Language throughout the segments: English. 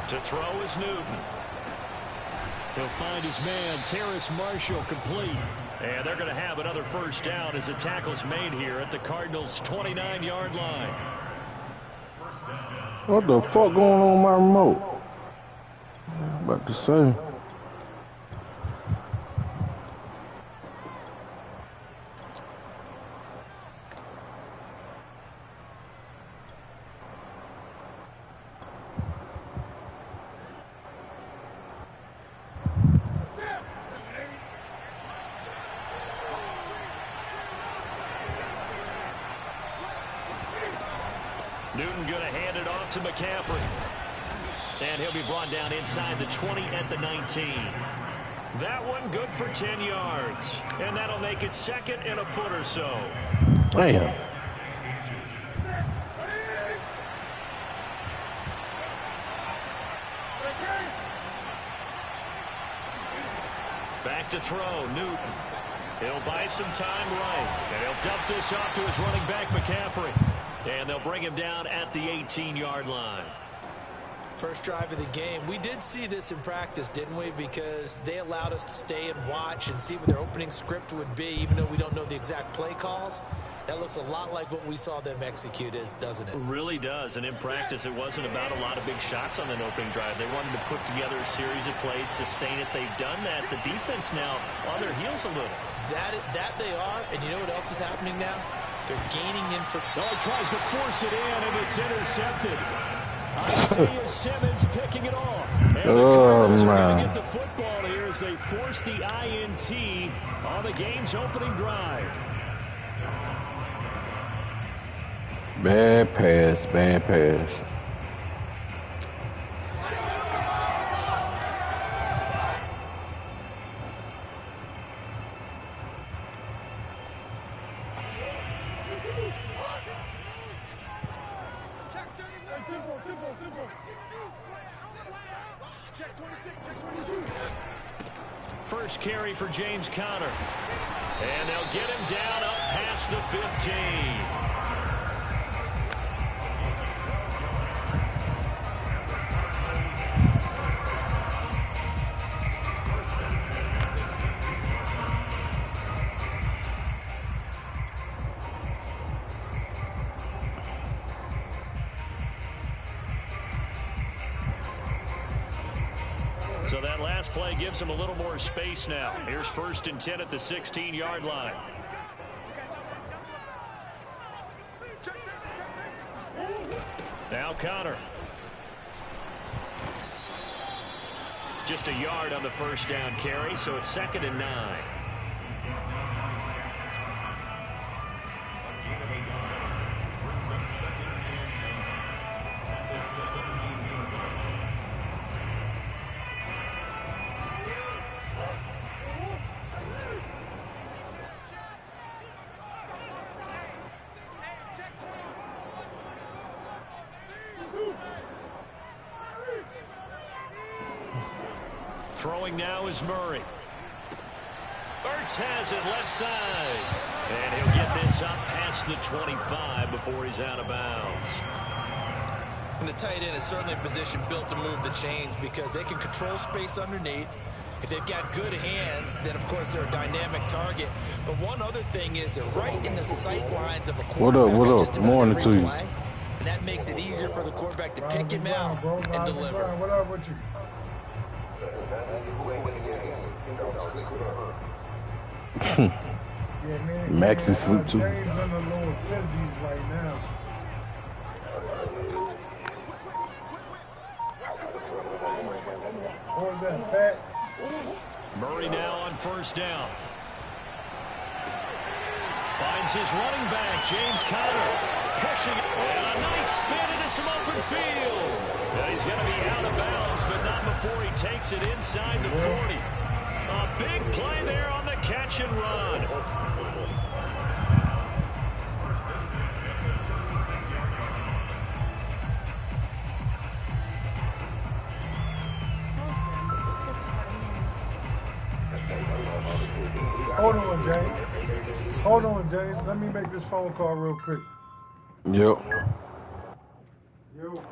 To throw is Newton. He'll find his man, Terrace Marshall, complete. And they're going to have another first down as the tackle's made here at the Cardinals' 29-yard line. What the fuck going on with my remote? I'm about to say. Newton going to hand it off to McCaffrey. And he'll be brought down inside the 20 at the 19. That one good for 10 yards. And that'll make it second and a foot or so. Damn. Back to throw, Newton. He'll buy some time right. And he'll dump this off to his running back, McCaffrey. And they'll bring him down at the 18-yard line. First drive of the game. We did see this in practice, didn't we? Because they allowed us to stay and watch and see what their opening script would be, even though we don't know the exact play calls. That looks a lot like what we saw them execute, doesn't it? It really does. And in practice, it wasn't about a lot of big shots on that opening drive. They wanted to put together a series of plays, sustain it. They've done that. The defense now on their heels a little. That they are. And you know what else is happening now? They're gaining in for... Oh, he tries to force it in, and it's intercepted. Isaiah Simmons picking it off. And the Cardinals are going to get the football here as they force the INT on the game's opening drive. Bad pass, bad pass. First carry for James Conner. And they'll get him down up past the 15. So that last play gives him a little more space now. Here's 1st and 10 at the 16-yard line. Now Conner. Just a yard on the first down carry, so it's 2nd and 9. Throwing now is Murray. Ertz has it left side. And he'll get this up past the 25 before he's out of bounds. And the tight end is certainly a position built to move the chains because they can control space underneath. If they've got good hands, then, of course, they're a dynamic target. But one other thing is they're right in the sight lines of a quarterback. What up? Morning to you. And that makes it easier for the quarterback to pick him out and deliver. What up with you? Max is asleep too. James in the little tizzies right now. What was that, Fat? Murray now on first down. Finds his running back, James Conner. Pushing it. And a nice spin into some open field. And he's going to be out of bounds, but not before he takes it inside the 40. A big play there on the catch and run. Hold on, James. Hold on, James. Let me make this phone call real quick. Yep. Yo.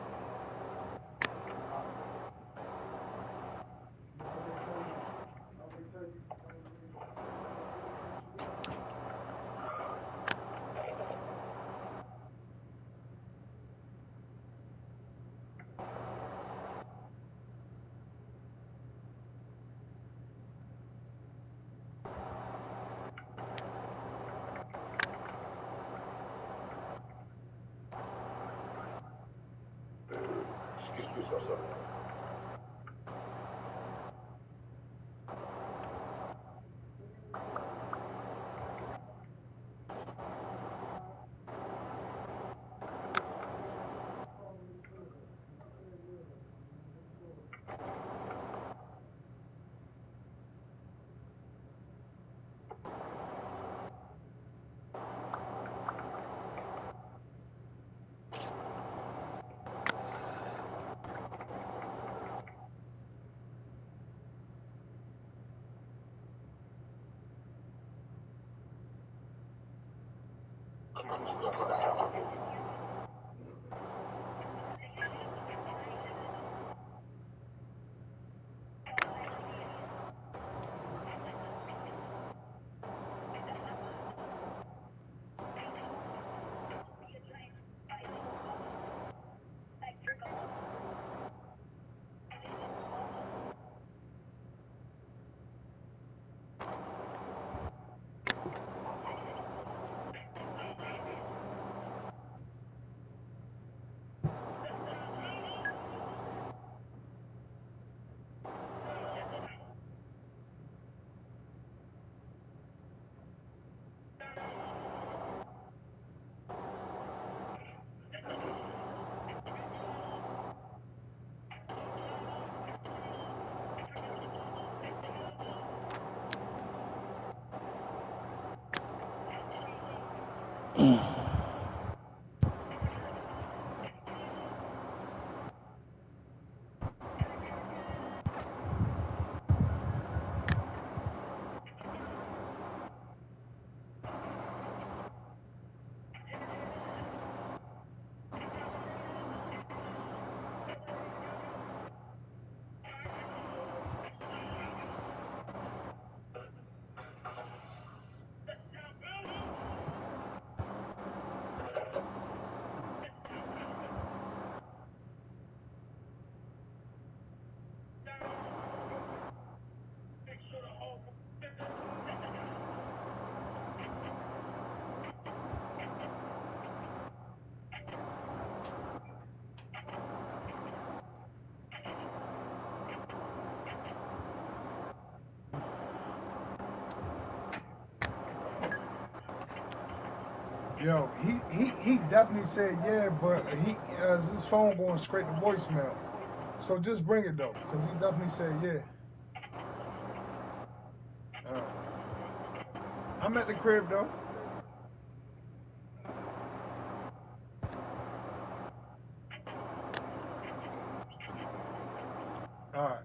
Yo, he definitely said yeah, but he his phone going straight to voicemail. So just bring it though, cause he definitely said yeah. I'm at the crib though. All right.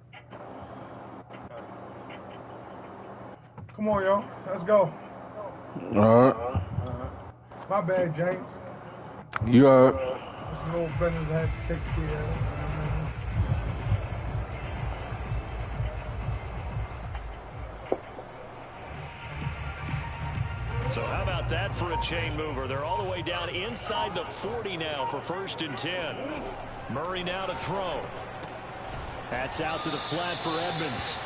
Come on, yo. Let's go. All right. My bad, James. You all right? This little business I had to take care of. So how about that for a chain mover? They're all the way down inside the 40 now for 1st and 10. Murray now to throw. That's out to the flat for Edmonds.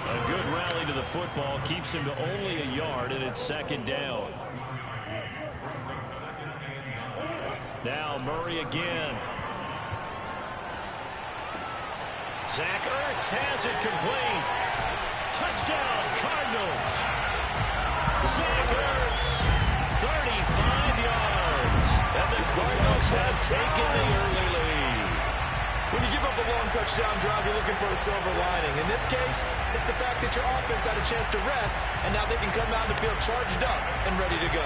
A good rally to the football keeps him to only a yard, and it's 2nd down. Now Murray again. Zach Ertz has it complete. Touchdown, Cardinals. Zach Ertz, 35 yards. And the Cardinals have taken the early lead. When you give up a long touchdown drive, you're looking for a silver lining. In this case, it's the fact that your offense had a chance to rest, and now they can come out and feel charged up and ready to go.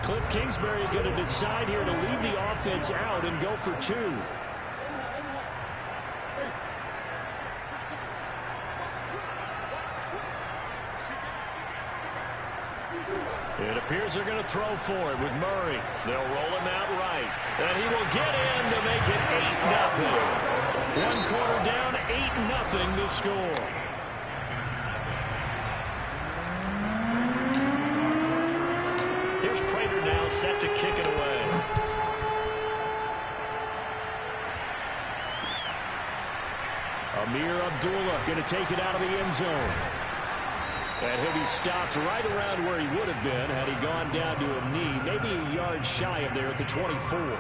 Cliff Kingsbury going to decide here to leave the offense out and go for 2. It appears they're going to throw for it with Murray. They'll roll him out right. And he will get in to make it 8-0. One quarter down, 8-0 the score. Here's Prater now set to kick it away. Amir Abdullah going to take it out of the end zone. And he'll be stopped right around where he would have been had he gone down to a knee, maybe a yard shy of there at the 24.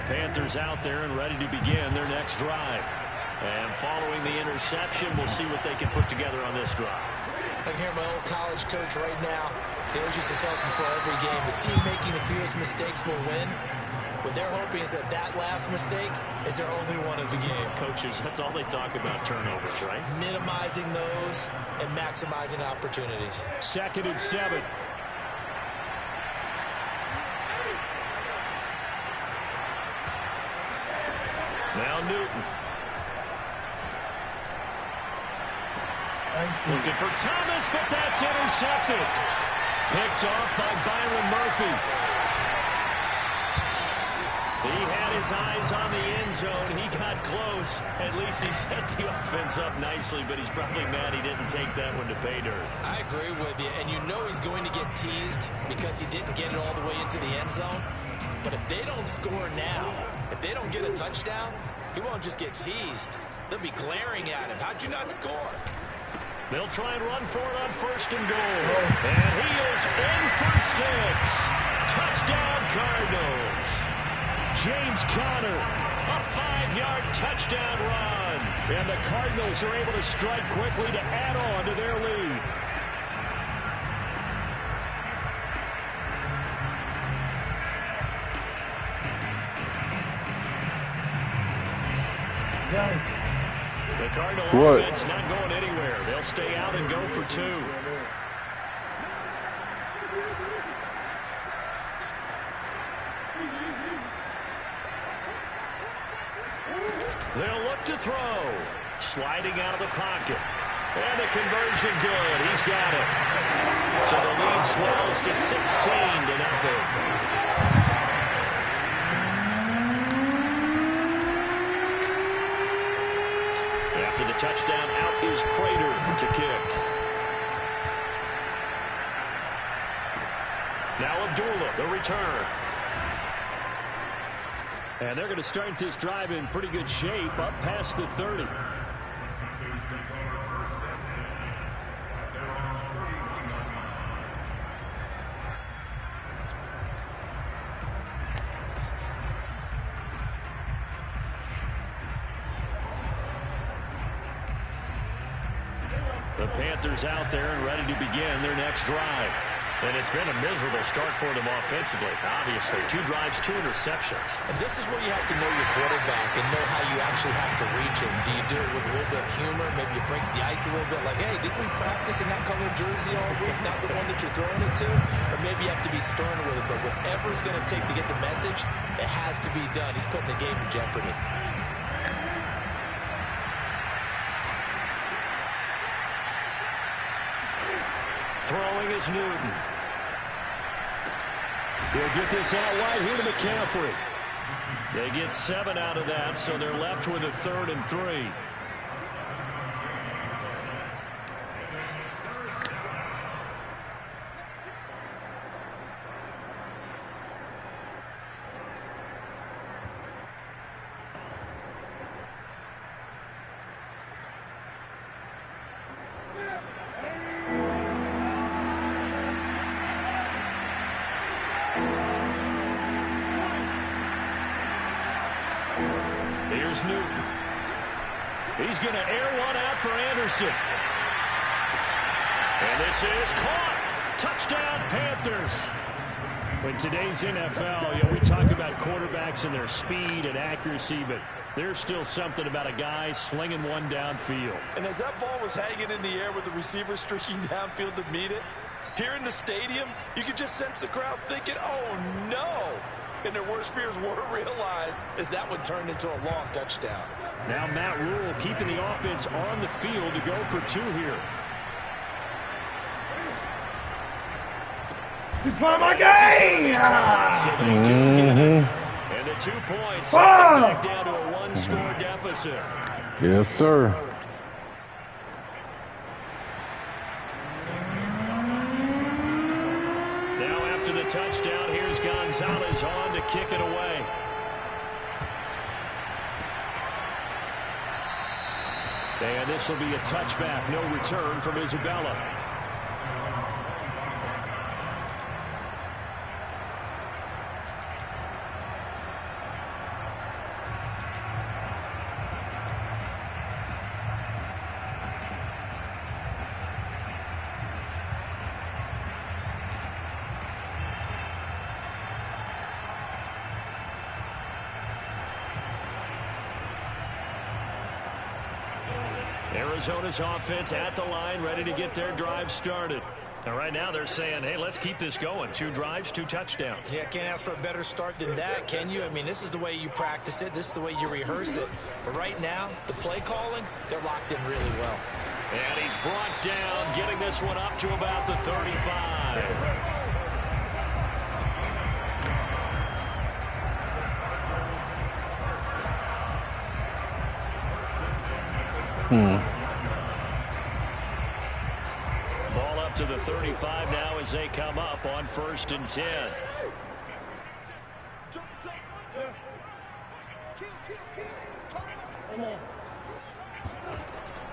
Panthers out there and ready to begin their next drive. And following the interception, we'll see what they can put together on this drive. I can hear my old college coach right now. He always used to tell us before every game, the team making the fewest mistakes will win. What they're hoping is that that last mistake is their only one of the game. Coaches, that's all they talk about, turnovers, right? Minimizing those and maximizing opportunities. 2nd and 7. Now Newton. Looking for Thomas, but that's intercepted. Picked off by Byron Murphy. He had his eyes on the end zone. He got close. At least he set the offense up nicely, but he's probably mad he didn't take that one to pay dirt. I agree with you, and you know he's going to get teased because he didn't get it all the way into the end zone. But if they don't score now, if they don't get a touchdown, he won't just get teased. They'll be glaring at him. How'd you not score? They'll try and run for it on 1st and goal. And he is in for 6. Touchdown, Cardinals. James Conner, a 5-yard touchdown run. And the Cardinals are able to strike quickly to add on to their lead. The Cardinal offense not going anywhere. They'll stay out and go for 2. They'll look to throw. Sliding out of the pocket. And the conversion good. He's got it. So the lead swells to 16-0. After the touchdown, out is Prater to kick. Now Abdullah, the return. And they're going to start this drive in pretty good shape, up past the 30. The Panthers out there and ready to begin their next drive. And it's been a miserable start for them offensively. Obviously, 2 drives, 2 interceptions. And this is where you have to know your quarterback and know how you actually have to reach him. Do you do it with a little bit of humor? Maybe you break the ice a little bit like, hey, didn't we practice in that colored jersey all week, not the one that you're throwing it to? Or maybe you have to be stern with it. But whatever it's going to take to get the message, it has to be done. He's putting the game in jeopardy. Throwing is Newton. He'll get this out wide here to McCaffrey. They get 7 out of that, so they're left with a 3rd and 3. Here's Newton. He's going to air one out for Anderson. And this is caught. Touchdown, Panthers. In today's NFL, we talk about quarterbacks and their speed and accuracy, but there's still something about a guy slinging one downfield. And as that ball was hanging in the air with the receiver streaking downfield to meet it, here in the stadium, you could just sense the crowd thinking, oh, no. And their worst fears were realized as that one turned into a long touchdown. Now Matt Rule keeping the offense on the field to go for 2 here. He's playing my game! So they do get it. And the 2 points back down to a one-score deficit. Yes, sir. Now after the touchdown, here's Gonzalez on to kick it away. And this will be a touchback. No return from Isabella. Arizona's offense at the line, ready to get their drive started. And right now they're saying, hey, let's keep this going. 2 drives, 2 touchdowns. Yeah, can't ask for a better start than that, can you? I mean, this is the way you practice it. This is the way you rehearse it. But right now, the play calling, they're locked in really well. And he's brought down, getting this one up to about the 35. Ball up to the 35 now as they come up on 1st and 10.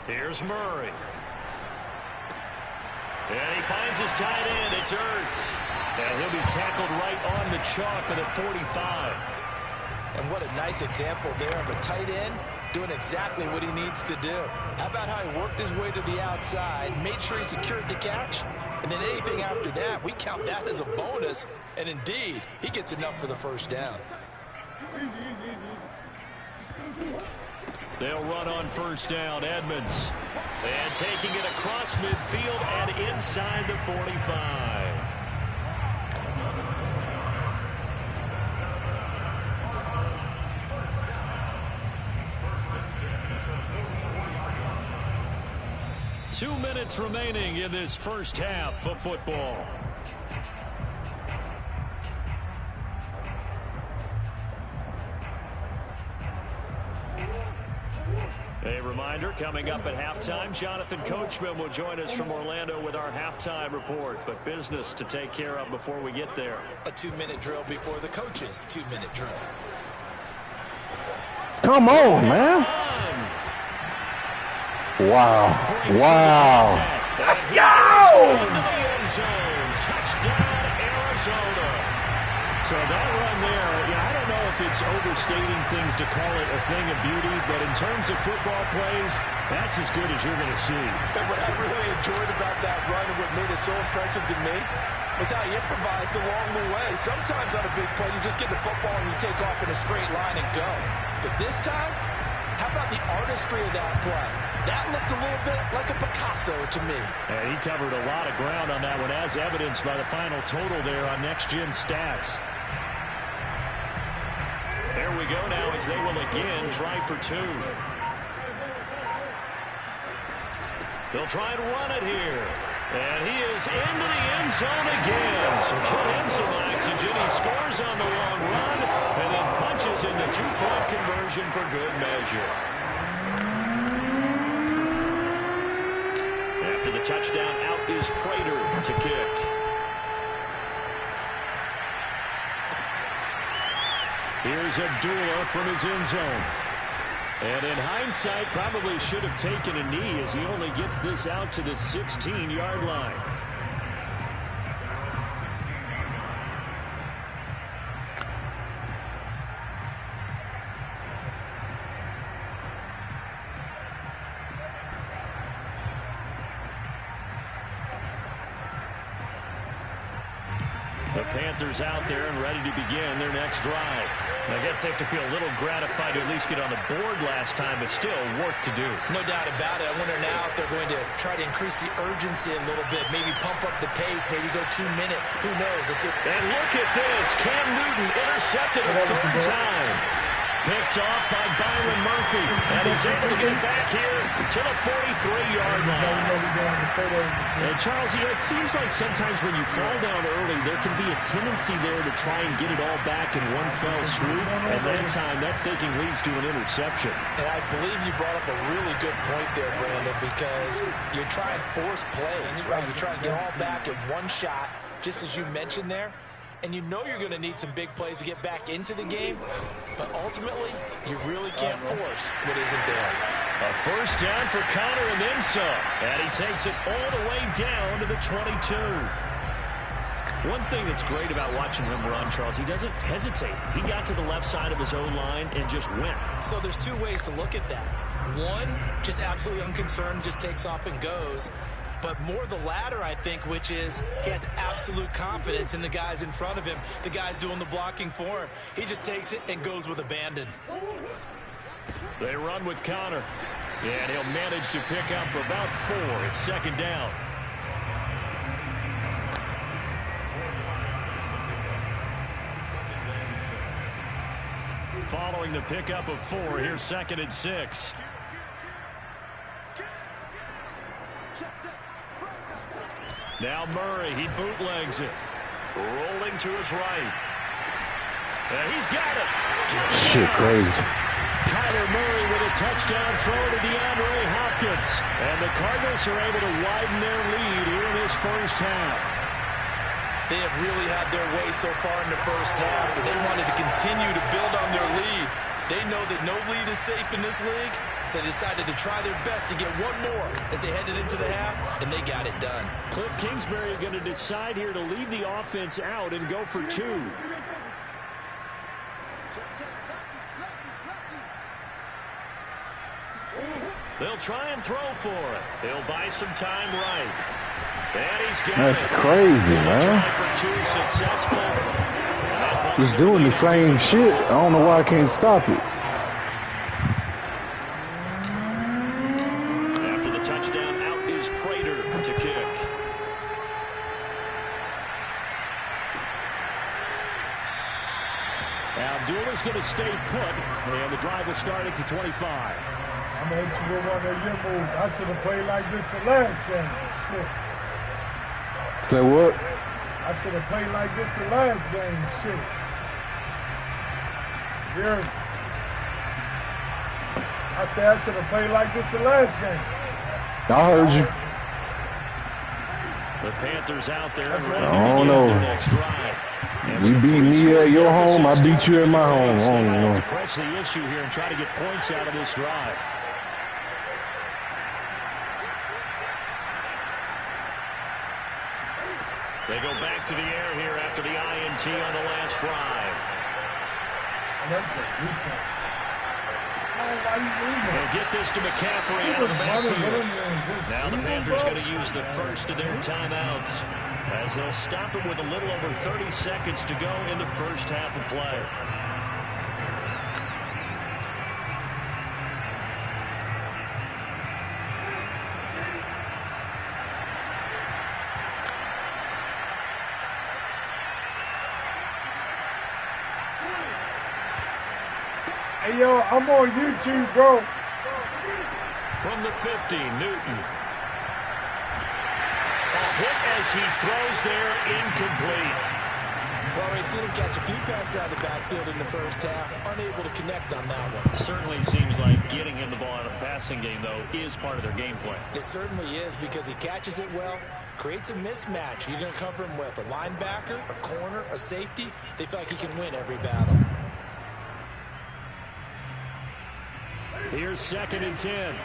Here's Murray. And he finds his tight end. It's Ertz. And he'll be tackled right on the chalk of the 45. And what a nice example there of a tight end doing exactly what he needs to do. How about how he worked his way to the outside, made sure he secured the catch, and then anything after that, we count that as a bonus. And indeed, he gets enough for the first down. They'll run on 1st down, Edmonds. And taking it across midfield and inside the 45. Two minutes remaining in this first half of football. A reminder, coming up at halftime, Jonathan Coachman will join us from Orlando with our halftime report. But business to take care of before we get there. A 2-minute drill before the coach's 2-minute drill. Come on, man. Wow. Wow. Let's go! Touchdown, Arizona. So that run there, I don't know if it's overstating things to call it a thing of beauty, but in terms of football plays, that's as good as you're going to see. And what I really enjoyed about that run and what made it so impressive to me was how he improvised along the way. Sometimes on a big play, you just get the football and you take off in a straight line and go. But this time, how about the artistry of that play? That looked a little bit like a Picasso to me. And he covered a lot of ground on that one, as evidenced by the final total there on Next Gen Stats. There we go now as they will again try for 2. They'll try and run it here. And he is into the end zone again. So give him some oxygen. He scores on the long run and then punches in the 2-point conversion for good measure. After the touchdown, out is Prater to kick. Here's Abdullah from his end zone. And in hindsight, probably should have taken a knee as he only gets this out to the 16-yard line. The Panthers out there and ready to begin their next drive. I guess they have to feel a little gratified to at least get on the board last time, but still work to do. No doubt about it. I wonder now if they're going to try to increase the urgency a little bit, maybe pump up the pace, maybe go 2-minute. Who knows? And look at this. Cam Newton intercepted a 3rd time. Picked off by Byron Murphy. And he's able to get back here to the 43-yard line. And Charles, it seems like sometimes when you fall down early, there can be a tendency there to try and get it all back in one fell swoop. And that time, that thinking leads to an interception. And I believe you brought up a really good point there, Brandon, because you try and force plays, right? You try and get all back in one shot, just as you mentioned there. And you know you're going to need some big plays to get back into the game. But ultimately, you really can't force what isn't there. A first down for Connor and then some. And he takes it all the way down to the 22. One thing that's great about watching him run, Charles, he doesn't hesitate. He got to the left side of his own line and just went. So there's two ways to look at that. One, just absolutely unconcerned, just takes off and goes. But more the latter, I think, which is he has absolute confidence in the guys in front of him, the guys doing the blocking for him. He just takes it and goes with abandon. They run with Connor. And he'll manage to pick up about 4. It's second down. Following the pickup of 4, here's 2nd and 6. Now Murray, he bootlegs it. Rolling to his right. And he's got it. Shit, crazy. Kyler Murray with a touchdown throw to DeAndre Hopkins. And the Cardinals are able to widen their lead here in this first half. They have really had their way so far in the first half, but they wanted to continue to build on their lead. They know that no lead is safe in this league, so they decided to try their best to get one more as they headed into the half, and they got it done. Cliff Kingsbury going to decide here to leave the offense out and go for 2. They'll try and throw for it. They'll buy some time right. And he's got That's it. crazy, man. For 2 successful. He's doing the same shit. I don't know why I can't stop it. After the touchdown, out is Prater to kick. Abdullah's going to stay put, and the drive will start at the 25. I'm going to hit you with one of your moves. I should have played like this the last game. Shit. Say what? I should have played like this the last game. Shit. Yeah. I said I should have played like this the last game. I heard you. The Panthers out there. I don't know. You beat me at your home, I beat you at my home. I don't know. To press the issue here and try to get points out of this drive. They go back to the air here after the INT on the last drive. They'll get this to McCaffrey out of the backfield. Now the Panthers going to use the first of their timeouts as they'll stop him with a little over 30 seconds to go in the first half of play. Hey, yo, I'm on YouTube, bro. From the 50, Newton. A hit as he throws there, incomplete. Well, we've seen him catch a few passes out of the backfield in the first half, unable to connect on that one. Certainly seems like getting him the ball out of the passing game, though, is part of their game plan. It certainly is because he catches it well, creates a mismatch. You're going to cover him with a linebacker, a corner, a safety. They feel like he can win every battle. Here's 2nd and 10.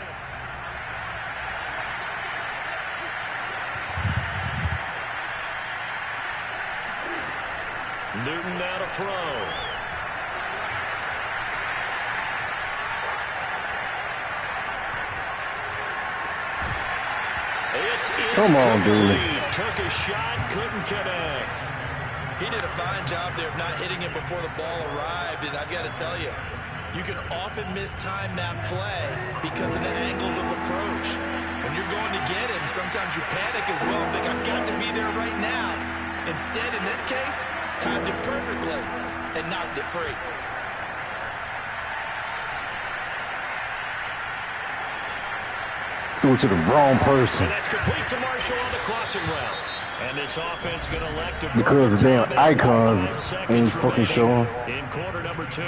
Newton now to throw. It's Come on, dude. Took a shot, couldn't connect. He did a fine job there of not hitting it before the ball arrived, and I've got to tell you, you can often mistime that play because of the angles of approach. When you're going to get him, sometimes you panic as well and think, I've got to be there right now. Instead, in this case, timed it perfectly and knocked it free. threw it to the wrong person. And that's complete to Marshall on the crossing route. And this offense going to elect to because the damn icons ain't fucking showing. In quarter number 2.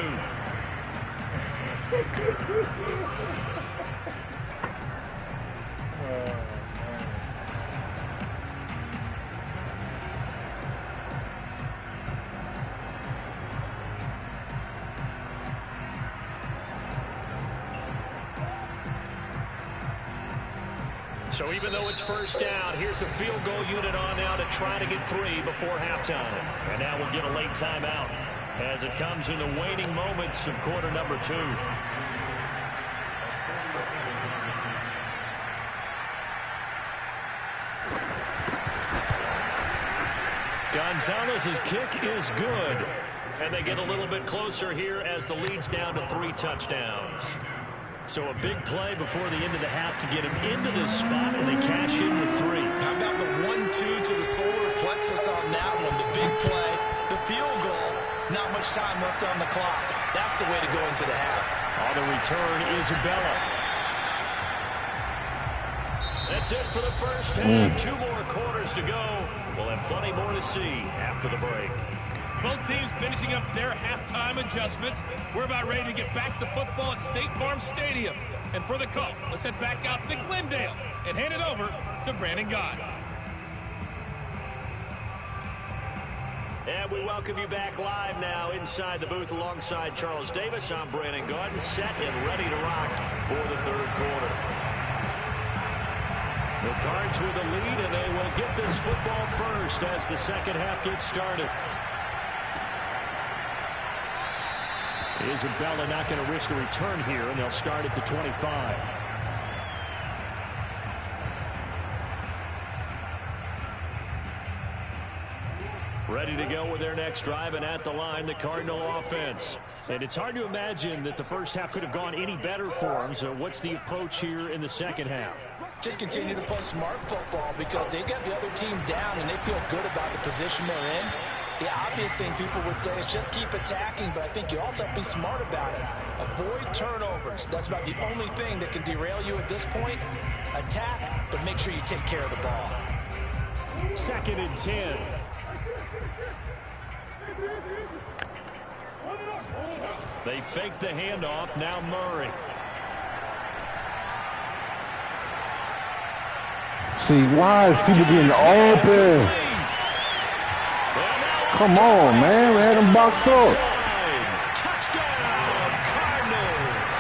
So even though it's first down, here's the field goal unit on now to try to get 3 before halftime. And now we'll get a late timeout as it comes in the waning moments of quarter number 2. Gonzalez's kick is good. And they get a little bit closer here as the lead's down to 3 touchdowns. So a big play before the end of the half to get him into this spot, and they cash in with 3. How about the 1-2 to the solar plexus on that one? The big play, the field goal, not much time left on the clock. That's the way to go into the half. On the return, Isabella. That's it for the first half. 2 more quarters to go. We'll have plenty more to see after the break. Both teams finishing up their halftime adjustments. We're about ready to get back to football at State Farm Stadium. And for the call, let's head back out to Glendale and hand it over to Brandon Gott. And we welcome you back live now inside the booth alongside Charles Davis. I'm Brandon Gott, set and ready to rock for the third quarter. The Cards with a lead, and they will get this football first as the second half gets started. Isabella not going to risk a return here, and they'll start at the 25. Ready to go with their next drive, and at the line, the Cardinal offense. And it's hard to imagine that the first half could have gone any better for them. So what's the approach here in the second half? Just continue to play smart football because they got the other team down, and they feel good about the position they're in. The obvious thing people would say is just keep attacking, but I think you also have to be smart about it. Avoid turnovers. That's about the only thing that can derail you at this point. Attack, but make sure you take care of the ball. 2nd and 10. They fake the handoff. Now Murray. See, why is people getting open? Come on, man. We had them boxed up. Touchdown, Cardinals.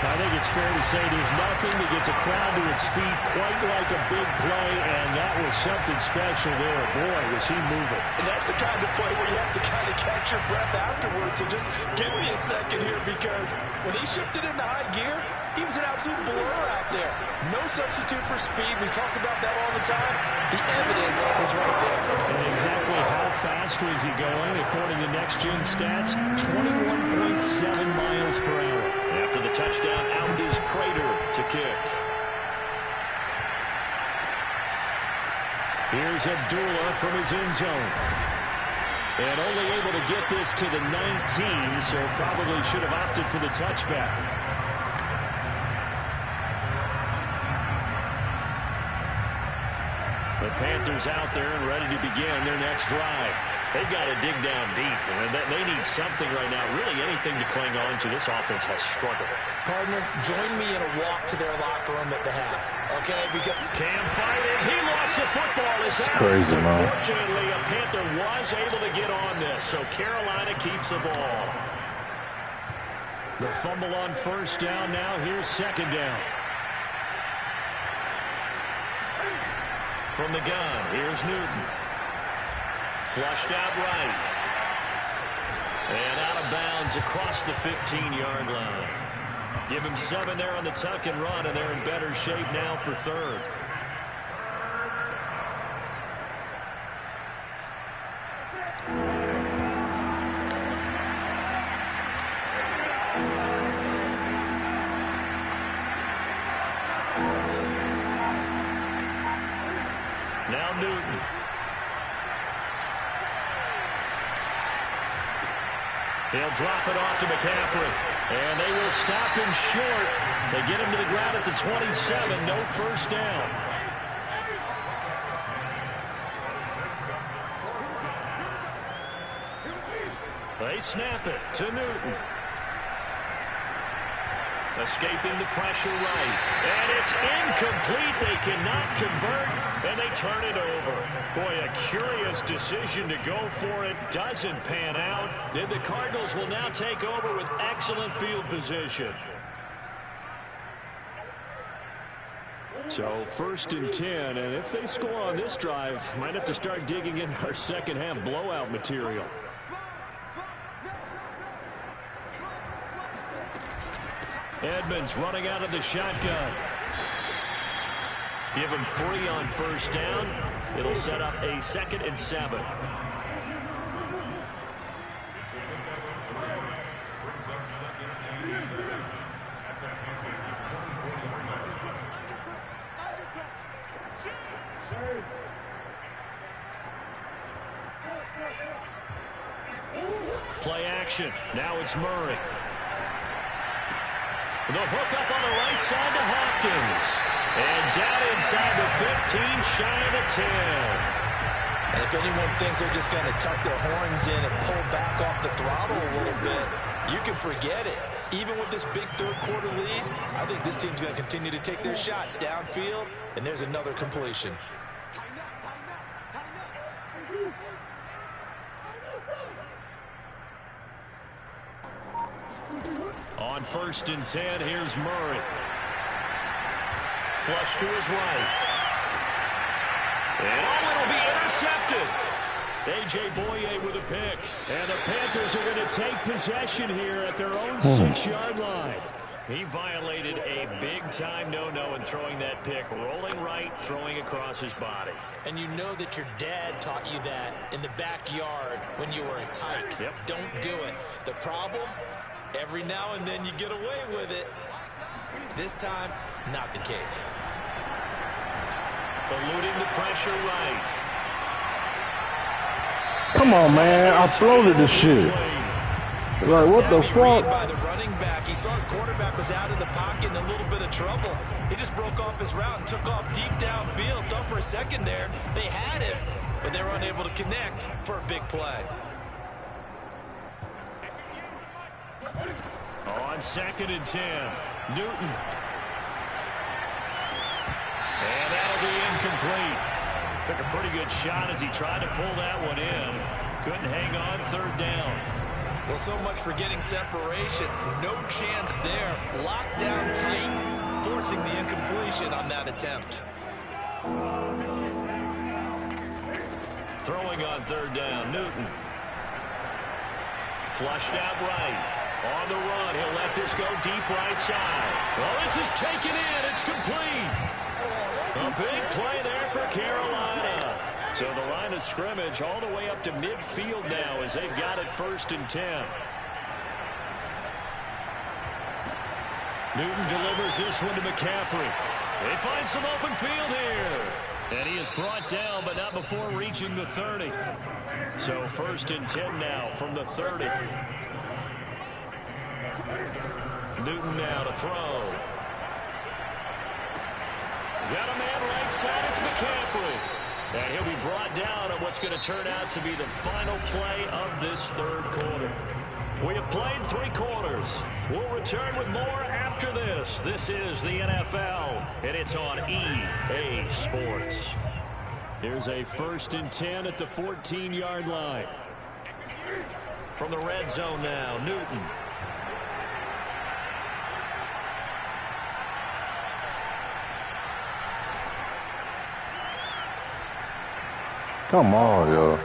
I think it's fair to say there's nothing that gets a crowd to its feet quite like a big play, and that was something special there. Boy, was he moving. And that's the kind of play where you have to kind of catch your breath afterwards. So just give me a second here, because when he shifted into high gear, he was an absolute blur out there. No substitute for speed. We talk about that all the time. The evidence is right there. And exactly how fast was he going? According to next-gen stats, 21.7 miles per hour. After the touchdown, out is Prater to kick. Here's Abdullah from his end zone. And only able to get this to the 19, so probably should have opted for the touchback. The Panthers out there and ready to begin their next drive. They've got to dig down deep. And they need something right now, really anything to cling on to. This offense has struggled. Partner, join me in a walk to their locker room at the half. Okay? Because Cam fighting. He lost the football. It's crazy, man. Fortunately, a Panther was able to get on this, so Carolina keeps the ball. The fumble on first down now. Here's second down. From the gun, here's Newton. Flushed out right. And out of bounds across the 15-yard line. Give him 7 there on the tuck and run, and they're in better shape now for third. Now Newton. He'll drop it off to McCaffrey. And they will stop him short. They get him to the ground at the 27. No first down. They snap it to Newton. Escaping the pressure right. And it's incomplete. They cannot convert, and they turn it over. Boy, a curious decision to go for it. Doesn't pan out. And the Cardinals will now take over with excellent field position. So 1st and 10, and if they score on this drive, might have to start digging in our second half blowout material. Edmonds running out of the shotgun. Give him 3 on first down. It'll set up a 2nd and 7. Play action. Now it's Murray. The hook up on the right side to Hopkins. And down inside the 15, shy of the 10. And if anyone thinks they're just going to tuck their horns in and pull back off the throttle a little bit, you can forget it. Even with this big third-quarter lead, I think this team's going to continue to take their shots downfield, and there's another completion. On 1st and 10, here's Murray. Flush to his right. And it'll be intercepted. A.J. Boye with a pick. And the Panthers are going to take possession here at their own 6-yard line. He violated a big-time no-no in throwing that pick. Rolling right, throwing across his body. And you know that your dad taught you that in the backyard when you were a tyke. Yep. Don't do it. The problem? Every now and then you get away with it. This time, not the case. Eluding the pressure right. Come on, man. I floated this shit. Like, what the fuck? By the running back. He saw his quarterback was out of the pocket in a little bit of trouble. He just broke off his route and took off deep downfield. Thought for a second there they had him, but they were unable to connect for a big play. On 2nd and 10, Newton. And that'll be incomplete. Took a pretty good shot as he tried to pull that one in. Couldn't hang on 3rd down. Well, so much for getting separation. No chance there. Locked down tight, forcing the incompletion on that attempt. Throwing on 3rd down, Newton. Flushed out right. On the run, he'll let this go deep right side. Well, this is taken in. It's complete. A big play there for Carolina. So the line of scrimmage all the way up to midfield now as they've got it 1st and 10. Newton delivers this one to McCaffrey. They find some open field here. And he is brought down, but not before reaching the 30. So 1st and 10 now from the 30. Newton now to throw. Got a man right side. It's McCaffrey. And he'll be brought down on what's going to turn out to be the final play of this 3rd quarter. We have played 3 quarters. We'll return with more after this. This is the NFL, and it's on EA Sports. Here's a 1st and 10 at the 14-yard line. From the red zone now, Newton. Come on, yo.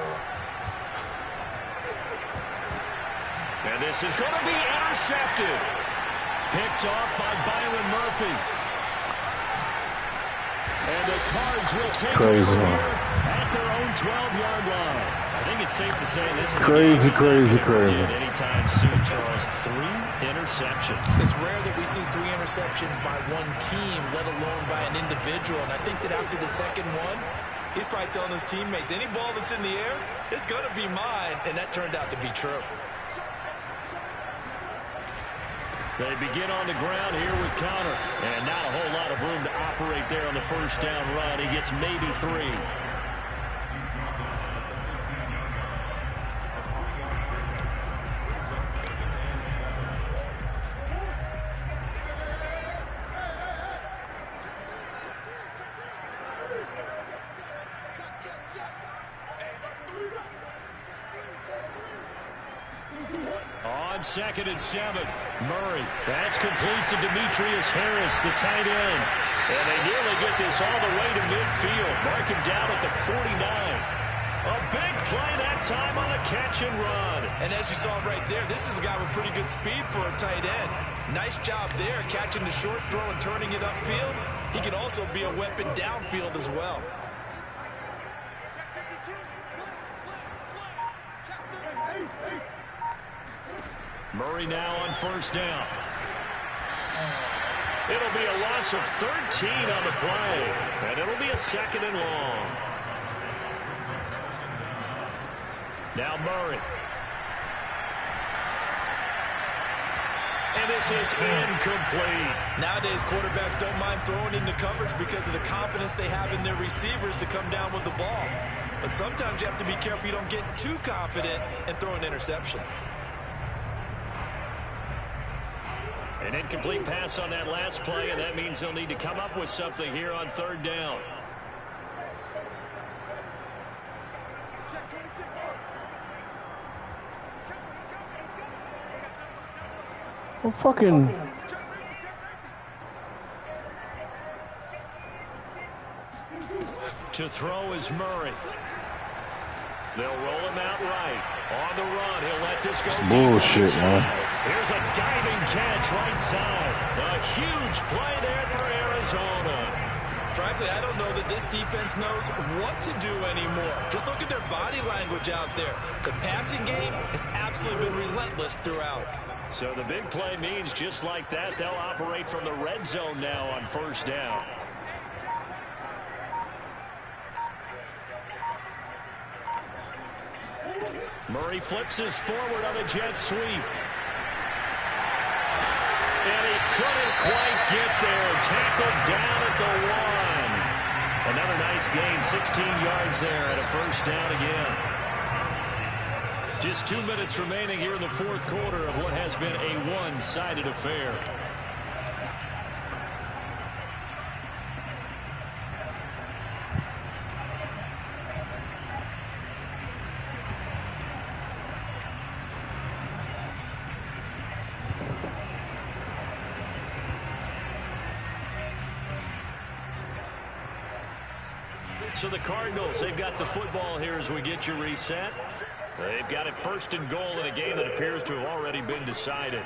And this is going to be intercepted. Picked off by Byron Murphy. And the Cards will take crazy over at their own 12-yard line. I think it's safe to say this is crazy. Anytime soon, Charles. 3 interceptions. It's rare that we see 3 interceptions by one team, let alone by an individual. And I think that after the second one, he's probably telling his teammates, any ball that's in the air, it's going to be mine. And that turned out to be true. They begin on the ground here with Connor. And not a whole lot of room to operate there on the first down run. He gets maybe 3. On 2nd and 7, Murray. That's complete to Demetrius Harris, the tight end. And they nearly get this all the way to midfield. Mark him down at the 49. A big play that time on a catch and run. And as you saw right there, this is a guy with pretty good speed for a tight end. Nice job there, catching the short throw and turning it upfield. He can also be a weapon downfield as well. Murray now on first down. It'll be a loss of 13 on the play, and it'll be a 2nd and long. Now Murray. And this is incomplete. Nowadays, quarterbacks don't mind throwing into coverage because of the confidence they have in their receivers to come down with the ball. But sometimes you have to be careful you don't get too confident and throw an interception. An incomplete pass on that last play, and that means they'll need to come up with something here on 3rd down. Well, fucking... To throw is Murray. They'll roll him out right. On the run, he'll let this go. It's bullshit, man. Here's a diving catch right side. A huge play there for Arizona. Frankly, I don't know that this defense knows what to do anymore. Just look at their body language out there. The passing game has absolutely been relentless throughout. So the big play means just like that, they'll operate from the red zone now on first down. Murray flips his forward on a jet sweep. And he couldn't quite get there. Tackled down at the 1. Another nice gain, 16 yards there and a first down again. Just 2 minutes remaining here in the 4th quarter of what has been a one-sided affair. So the Cardinals, they've got the football here as we get you reset. They've got it 1st and goal in a game that appears to have already been decided.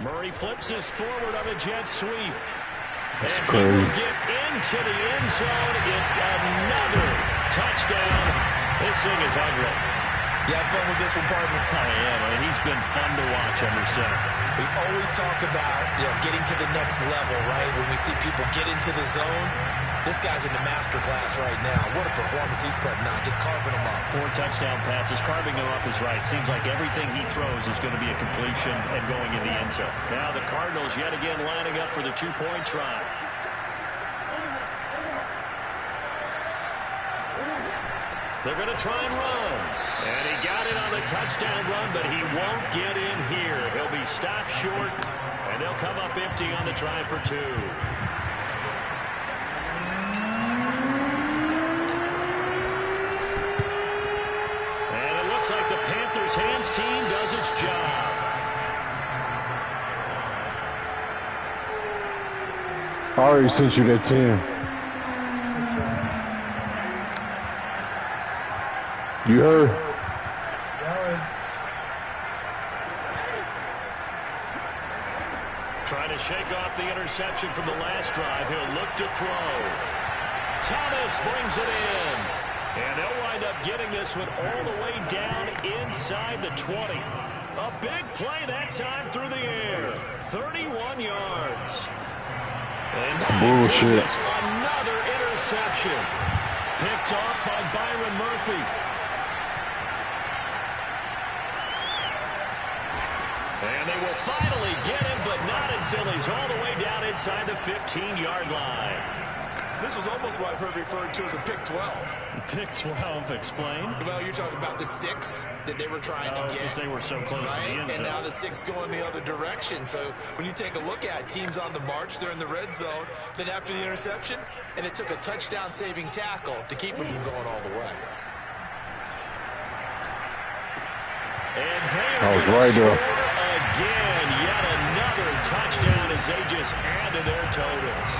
Murray flips his forward on a jet sweep. And he will get into the end zone. It's another touchdown. This thing is ugly. You have fun with this one, partner? I am. I mean, he's been fun to watch under center. We always talk about, getting to the next level, right? When we see people get into the zone, this guy's in the master class right now. What a performance he's putting on, just carving them up. 4 touchdown passes, carving them up is right. Seems like everything he throws is going to be a completion and going in the end zone. Now the Cardinals yet again lining up for the 2-point try. They're going to try and run. And he got it on the touchdown run, but he won't get in here. He'll be stopped short, and they'll come up empty on the try for 2. And it looks like the Panthers' hands team does its job. I already sent you that 10. You heard? Trying to shake off the interception from the last drive. He'll look to throw. Thomas brings it in. And they'll wind up getting this one all the way down inside the 20. A big play that time through the air. 31 yards. And bullshit. Another interception. Picked off by Byron Murphy. And they will finally get him, but not until he's all the way down inside the 15-yard line. This was almost what I've heard referred to as a pick 12. Pick 12, explain. Well, you're talking about the 6 that they were trying to get. Because they were so close to the end zone. And now the 6 going the other direction. So when you take a look at it, teams on the march, they're in the red zone. Then after the interception, and it took a touchdown-saving tackle to keep them from going all the way. And they are right there. Again, yet another touchdown as they just add to their totals.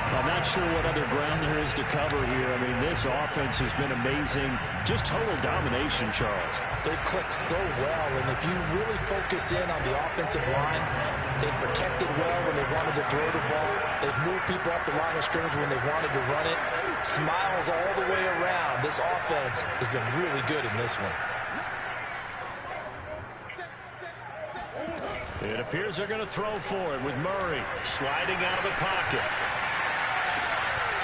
I'm not sure what other ground there is to cover here. I mean, this offense has been amazing. Just total domination, Charles. They've clicked so well, and if you really focus in on the offensive line, they've protected well when they wanted to throw the ball. They've moved people off the line of scrimmage when they wanted to run it. Smiles all the way around. This offense has been really good in this one. It appears they're going to throw for it with Murray sliding out of the pocket.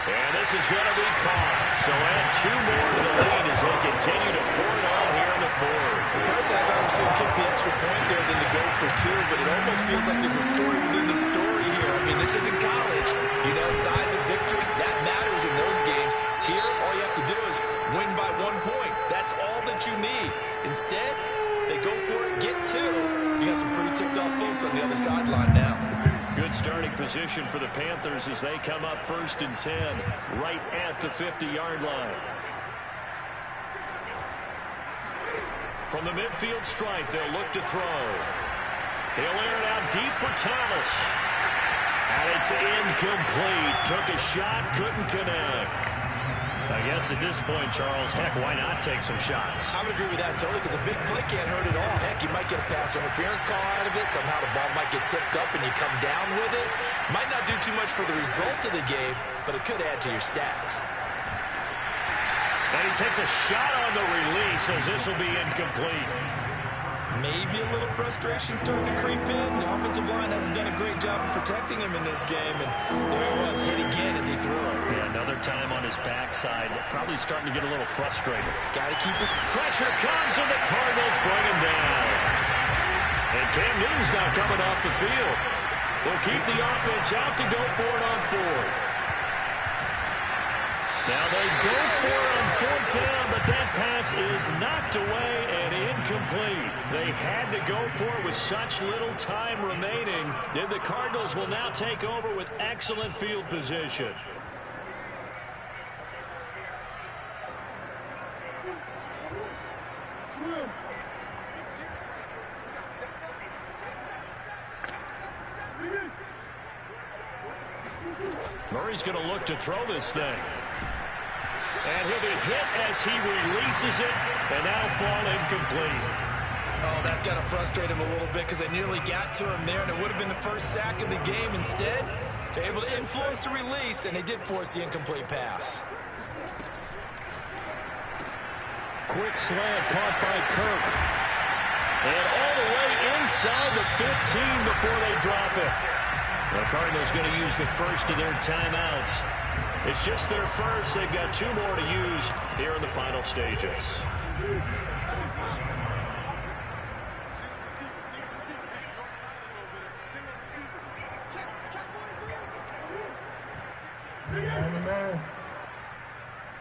And this is going to be caught. So add 2 more to the lead as they continue to pour it on here in the 4th. Personally, I'd rather see him kick the extra point there than to go for 2, but it almost feels like there's a story within the story here. I mean, this isn't college. You know, size of victory, that matters in those games. Here, all you have to do is win by 1 point. That's all that you need. Instead, they go for it, get 2. You got some pretty ticked-off folks on the other sideline now. Good starting position for the Panthers as they come up 1st and 10, right at the 50-yard line. From the midfield stripe, they'll look to throw. He'll air it out deep for Thomas. And it's incomplete. Took a shot, couldn't connect. I guess at this point, Charles, heck, why not take some shots? I would agree with that totally, because a big play can't hurt at all. Heck, you might get a pass interference call out of it. Somehow the ball might get tipped up and you come down with it. Might not do too much for the result of the game, but it could add to your stats. And he takes a shot on the release as this will be incomplete. Maybe a little frustration starting to creep in. The offensive line hasn't done a great job of protecting him in this game, and there he was, hit again as he threw it. Yeah, another time on his backside, probably starting to get a little frustrated. Got to keep it. Pressure comes, and the Cardinals bring him down. And Cam Newton's not coming off the field. They'll keep the offense out to go for it on 4th. Now they go for it on 4th down, but that pass is knocked away and incomplete. They had to go for it with such little time remaining. Then the Cardinals will now take over with excellent field position. Murray's going to look to throw this thing. And he'll be hit as he releases it, and now fall incomplete. Oh, that's got to frustrate him a little bit because they nearly got to him there, and it would have been the first sack of the game. Instead, they're able to influence the release, and they did force the incomplete pass. Quick slant caught by Kirk. And all the way inside the 15 before they drop it. The Cardinals going to use the first of their timeouts. It's just their first. They've got 2 more to use here in the final stages.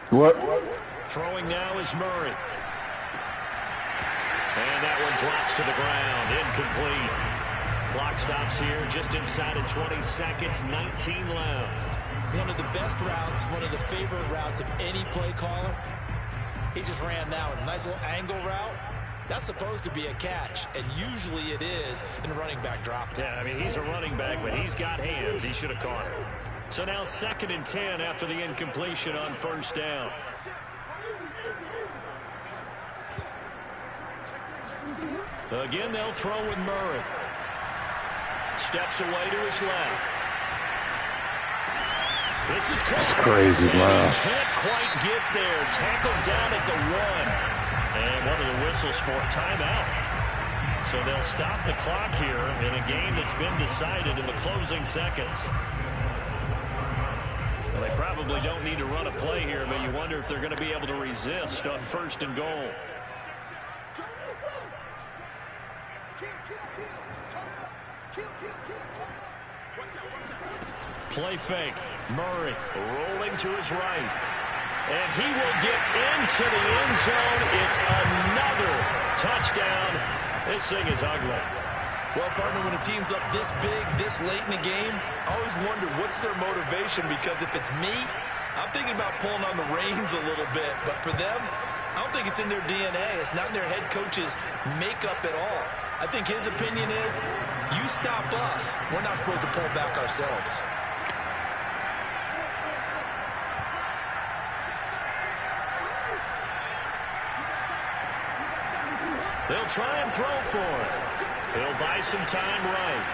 What? Throwing now is Murray. And that one drops to the ground. Incomplete. Clock stops here just inside of 20 seconds. 19 left. One of the best routes, one of the favorite routes of any play caller. He just ran that one. Nice little angle route. That's supposed to be a catch, and usually it is, and the running back dropped it. Yeah, I mean, he's a running back, but he's got hands. He should have caught it. So now 2nd and 10 after the incompletion on 1st down. Again, they'll throw with Murray. Steps away to his left. This is crazy, man. Can't quite get there. Tackled down at the 1. And one of the whistles for a timeout. So they'll stop the clock here in a game that's been decided in the closing seconds. Well, they probably probably don't need to run a play here, but you wonder if they're going to be able to resist on 1st and goal. Play fake. Murray rolling to his right. And he will get into the end zone. It's another touchdown. This thing is ugly. Well, partner, when a team's up this big, this late in the game, I always wonder what's their motivation, because if it's me, I'm thinking about pulling on the reins a little bit. But for them, I don't think it's in their DNA. It's not in their head coach's makeup at all. I think his opinion is, you stop us, we're not supposed to pull back ourselves. They'll try and throw for it. He'll buy some time right.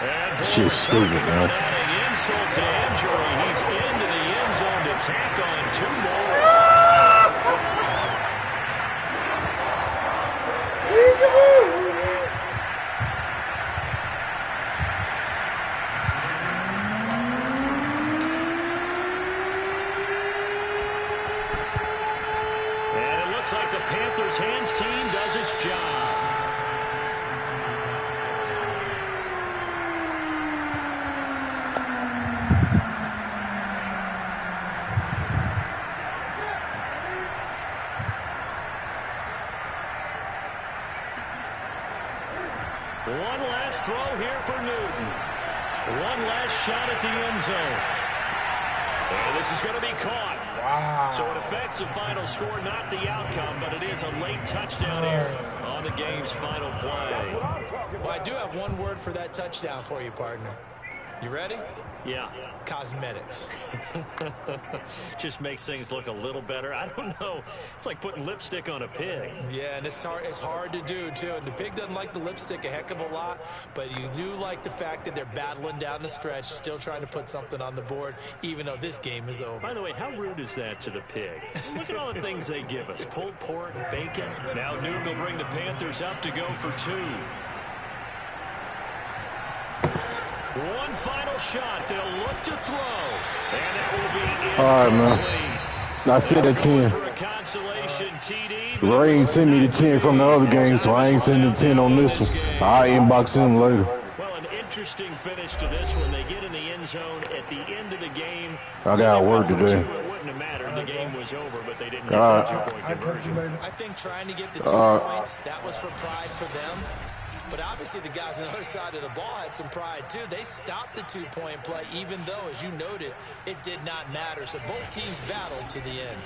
And shit's stupid, man. Adding insult to injury. He's into the end zone to tack on 2 more. And it looks like the Panthers' hands team does its job. One last throw here for Newton. One last shot at the end zone. And this is going to be caught. Wow. So it affects the final score, not the outcome, but it is a late touchdown error on the game's final play. Well, I do have one word for that touchdown for you, partner. You ready? Yeah. Cosmetics. Just makes things look a little better. I don't know. It's like putting lipstick on a pig. Yeah, and it's hard to do, too. And the pig doesn't like the lipstick a heck of a lot, but you do like the fact that they're battling down the stretch, still trying to put something on the board, even though this game is over. By the way, how rude is that to the pig? Look at all the things they give us. Pulled pork, bacon. Now Newton will bring the Panthers up to go for 2. One final shot. They'll look to throw. And that will be all right, man. I said at 10. For a consolation TD. Ray ain't sent me the 10 from the other game, so I ain't sending the 10 on this one. I'll inbox him later. Well, an interesting finish to this one. They get in the end zone at the end of the game. I got work to do. It wouldn't have mattered. The game was over, but they didn't get that 2-point conversion. Later. I think trying to get the 2 points, that was for pride for them. But obviously the guys on the other side of the ball had some pride, too. They stopped the 2-point play, even though, as you noted, it did not matter. So both teams battled to the end.